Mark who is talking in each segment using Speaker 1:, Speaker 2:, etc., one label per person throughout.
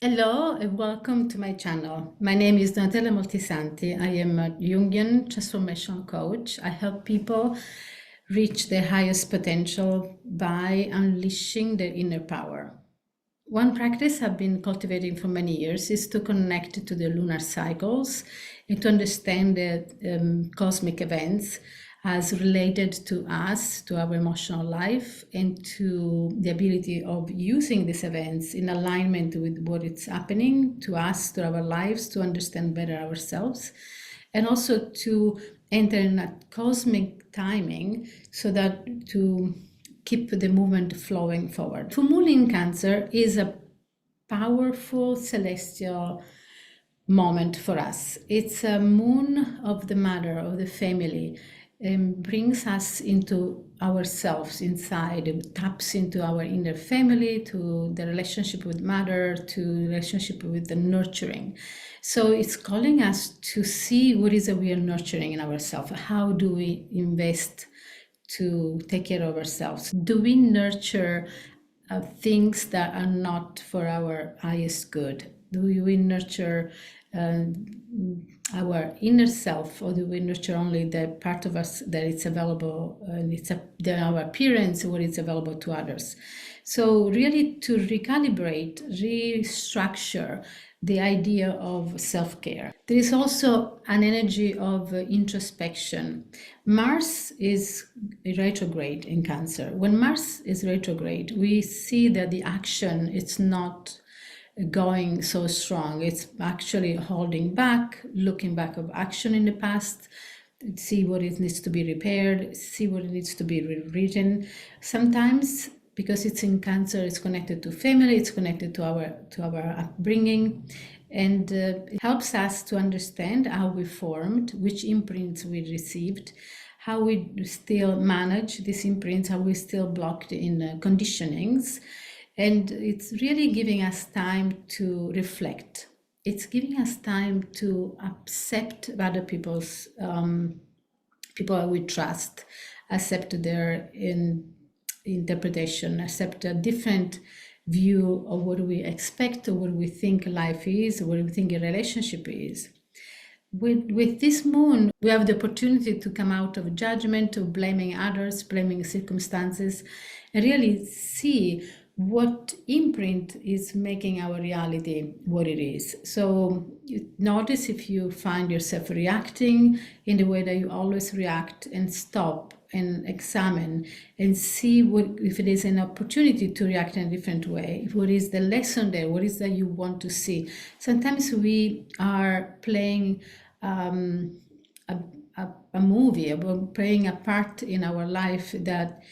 Speaker 1: Hello and welcome to my channel. My name is Moltisanti. I am a Jungian transformation coach. I help people reach their highest potential by unleashing their inner power. One practice I've been cultivating for many years is to connect to the lunar cycles and to understand the cosmic events as related to us, to our emotional life, and to the ability of using these events in alignment with what is happening to us, to our lives, to understand better ourselves, and also to enter in a cosmic timing so that to keep the movement flowing forward. Full moon in Cancer is a powerful celestial moment for us. It's a moon of the mother, of the family, and brings us into ourselves inside. It taps into our inner family, to the relationship with mother, to relationship with the nurturing. So it's calling us to see what is it we are nurturing in ourselves. How do we invest to take care of ourselves? Do we nurture things that are not for our highest good? Do we nurture our inner self, or do we nurture only the part of us that it's available, and our appearance, what is available to others? So really to recalibrate, restructure the idea of self-care. There is also an energy of introspection. Mars is retrograde in Cancer. When Mars is retrograde, we see that the action, it's not going so strong. It's actually holding back, looking back of action in the past, see what it needs to be repaired, see what it needs to be rewritten. Sometimes, because it's in Cancer, it's connected to family, it's connected to our upbringing, and it helps us to understand how we formed, which imprints we received, how we still manage these imprints, how we still blocked in conditionings. And it's really giving us time to reflect. It's giving us time to accept other people's people we trust, accept their interpretation, accept a different view of what we expect, or what we think life is, or what we think a relationship is. With this moon, we have the opportunity to come out of judgment, of blaming others, blaming circumstances, and really see what imprint is making our reality what it is. So you notice if you find yourself reacting in the way that you always react, and stop and examine and see if it is an opportunity to react in a different way. What is the lesson there? What is that you want to see? Sometimes we are playing a movie, about playing a part in our life that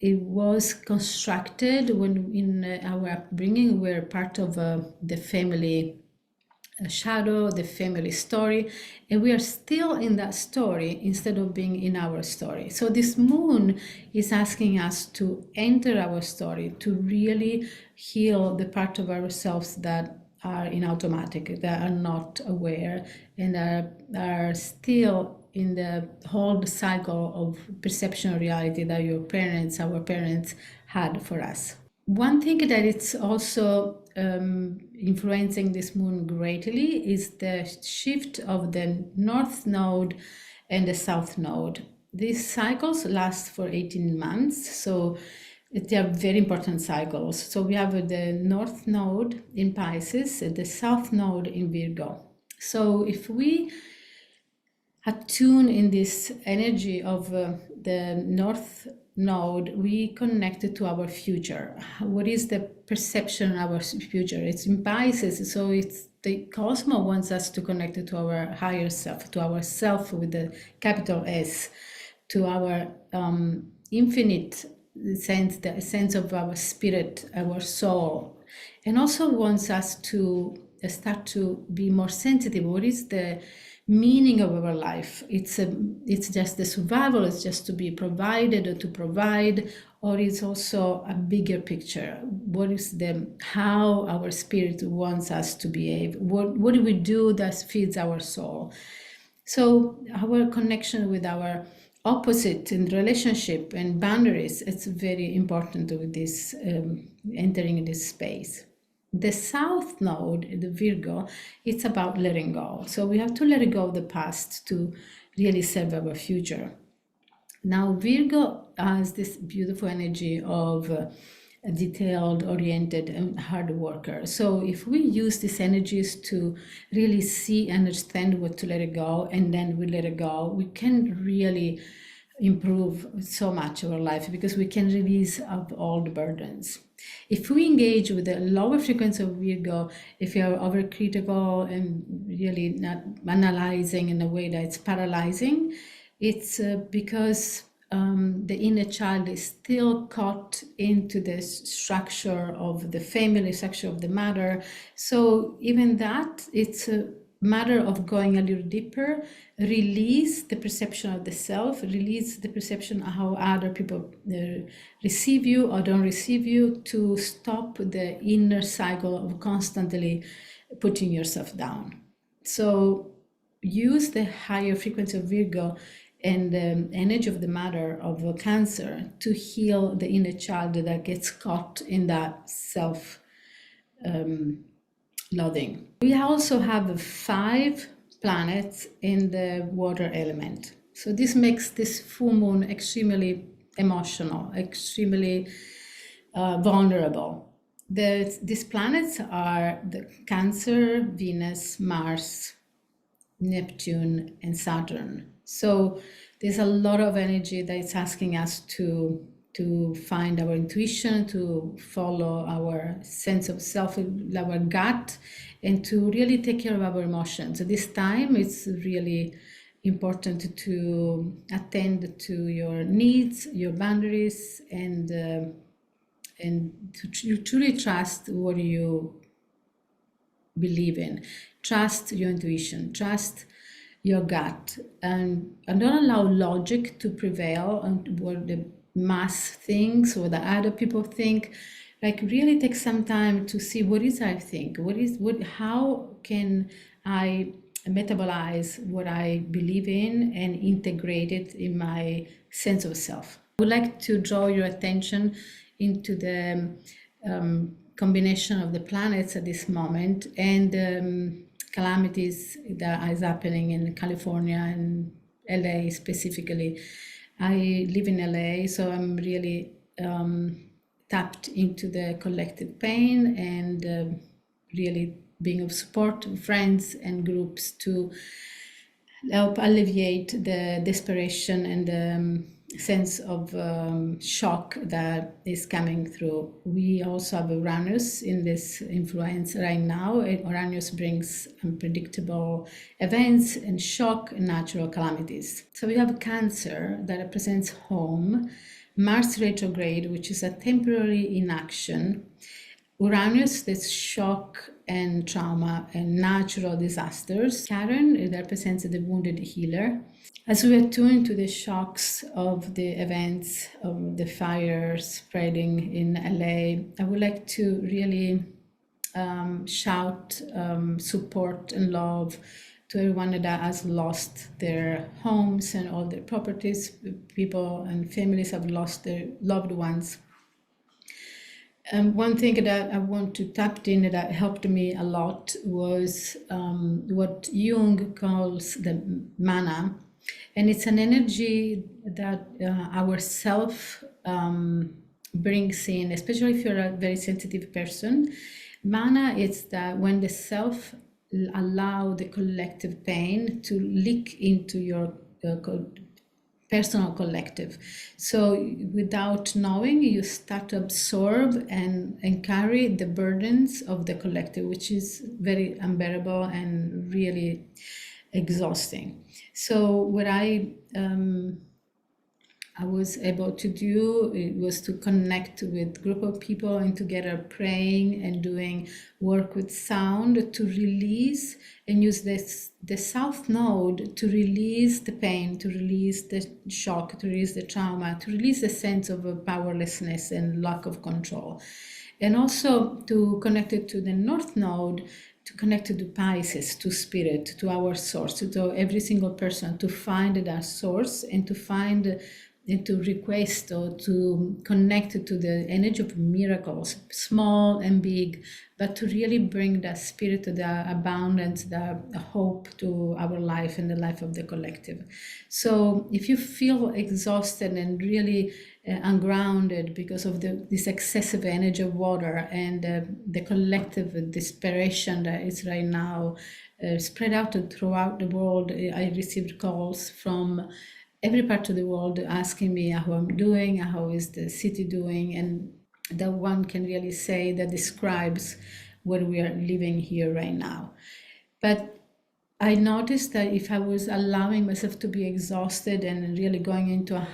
Speaker 1: it was constructed when in our upbringing we're part of the family shadow, the family story, and we are still in that story instead of being in our story. So this moon is asking us to enter our story, to really heal the part of ourselves that are in automatic, that are not aware, and are still in the whole cycle of perception of reality that our parents had for us. One thing that it's also influencing this moon greatly is the shift of the north node and the south node. These cycles last for 18 months, so they are very important cycles. So we have the north node in Pisces, the south node in Virgo. So if we attune in this energy of the north node, we connect it to our future. What is the perception of our future? It's in Pisces, so it's the cosmos wants us to connect it to our higher self, to our self with the capital S, to our infinite sense, the sense of our spirit, our soul, and also wants us to start to be more sensitive. What is the meaning of our life? It's just the survival, it's just to be provided or to provide, or it's also a bigger picture. What is how our spirit wants us to behave? What do we do that feeds our soul? So our connection with our opposite in relationship and boundaries, it's very important with this entering this space. The south node, the Virgo, it's about letting go. So we have to let go of the past to really serve our future. Now, Virgo has this beautiful energy of a detailed, oriented, and hard worker. So if we use these energies to really see, understand what to let it go, and then we let it go, we can really improve so much our life because we can release of all the burdens. If we engage with the lower frequency of Virgo, if you are overcritical and really not analyzing in a way that's paralyzing, it's because the inner child is still caught into the structure of the family, structure of the mother. So even that, it's a matter of going a little deeper, release the perception of the self, release the perception of how other people receive you or don't receive you, to stop the inner cycle of constantly putting yourself down. So use the higher frequency of Virgo and the energy of the mother of Cancer to heal the inner child that gets caught in that self loathing. We also have 5 planets in the water element. So this makes this full moon extremely emotional, extremely vulnerable. These planets are the Cancer, Venus, Mars, Neptune, and Saturn. So there's a lot of energy that is asking us to find our intuition, to follow our sense of self, our gut, and to really take care of our emotions. So this time it's really important to attend to your needs, your boundaries, and to truly trust what you believe in. Trust your intuition, trust your gut, and don't allow logic to prevail on what the mass thinks or the other people think. Like, really take some time to see what is I think, how can I metabolize what I believe in and integrate it in my sense of self. I would like to draw your attention into the combination of the planets at this moment and calamities that is happening in California and LA specifically. I live in LA, so I'm really tapped into the collective pain and really being of support to friends and groups to help alleviate the desperation and the sense of shock that is coming through. We also have Uranus in this influence right now. Uranus brings unpredictable events and shock and natural calamities. So we have Cancer that represents home, Mars retrograde, which is a temporary inaction, Uranus, that's shock and trauma and natural disasters. Saturn, it represents the wounded healer. As we attune to the shocks of the events of the fire spreading in LA, I would like to really shout support and love to everyone that has lost their homes and all their properties. People and families have lost their loved ones. One thing that I want to tap in that helped me a lot was what Jung calls the mana. And it's an energy that our self brings in, especially if you're a very sensitive person. Mana is that when the self allow the collective pain to leak into your personal collective. So without knowing, you start to absorb and carry the burdens of the collective, which is very unbearable and really exhausting. So what I was able to do, it was to connect with group of people and together praying and doing work with sound to release and use the south node to release the pain, to release the shock, to release the trauma, to release the sense of powerlessness and lack of control. And also to connect it to the north node, to connect to Pisces, to spirit, to our source, to every single person, to find that source and to find and to request or to connect to the energy of miracles, small and big, but to really bring that spirit of the abundance, the hope to our life and the life of the collective. So if you feel exhausted and really ungrounded because of this excessive energy of water and the collective desperation that is right now spread out throughout the world, I received calls from every part of the world asking me how I'm doing, how is the city doing, and that one can really say that describes where we are living here right now. But I noticed that if I was allowing myself to be exhausted and really going into a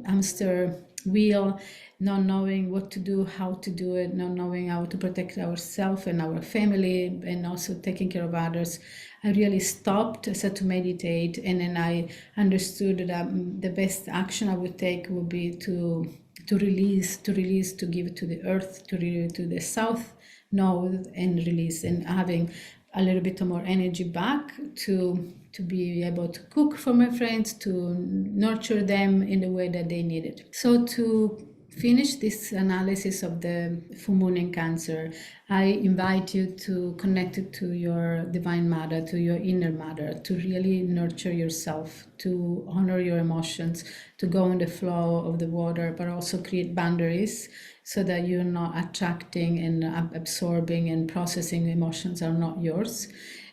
Speaker 1: hamster wheel, not knowing what to do, how to do it, not knowing how to protect ourselves and our family, and also taking care of others, I really stopped, I started to meditate, and then I understood that the best action I would take would be to release, to give it to the earth, to the south node, and release, and having a little bit more energy back to be able to cook for my friends, to nurture them in the way that they need it. So to finish this analysis of the full moon in Cancer, I invite you to connect it to your divine mother, to your inner mother, to really nurture yourself, to honor your emotions, to go in the flow of the water, but also create boundaries so that you're not attracting and absorbing and processing emotions are not yours.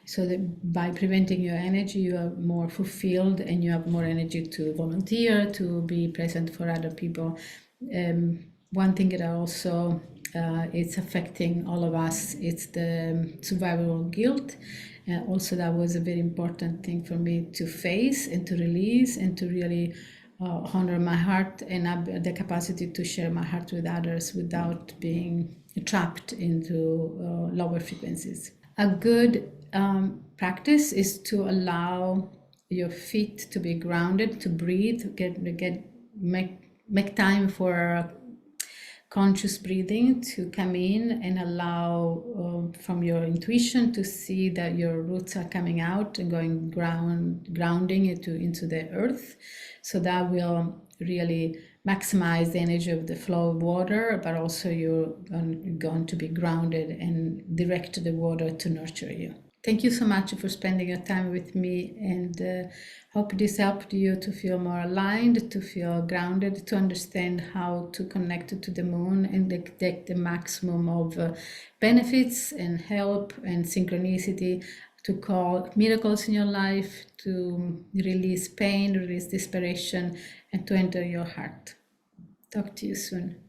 Speaker 1: So that by preventing your energy, you are more fulfilled and you have more energy to volunteer, to be present for other people. One thing that also it's affecting all of us, it's the survival guilt. Also, that was a very important thing for me to face and to release and to really honor my heart and have the capacity to share my heart with others without being trapped into lower frequencies. A good practice is to allow your feet to be grounded, to breathe, make time for conscious breathing to come in and allow from your intuition to see that your roots are coming out and grounding into the earth. So that will really maximize the energy of the flow of water, but also you're going to be grounded and direct the water to nurture you. Thank you so much for spending your time with me, and hope this helped you to feel more aligned, to feel grounded, to understand how to connect to the moon and take the maximum of benefits and help and synchronicity, to call miracles in your life, to release pain, release desperation, and to enter your heart. Talk to you soon.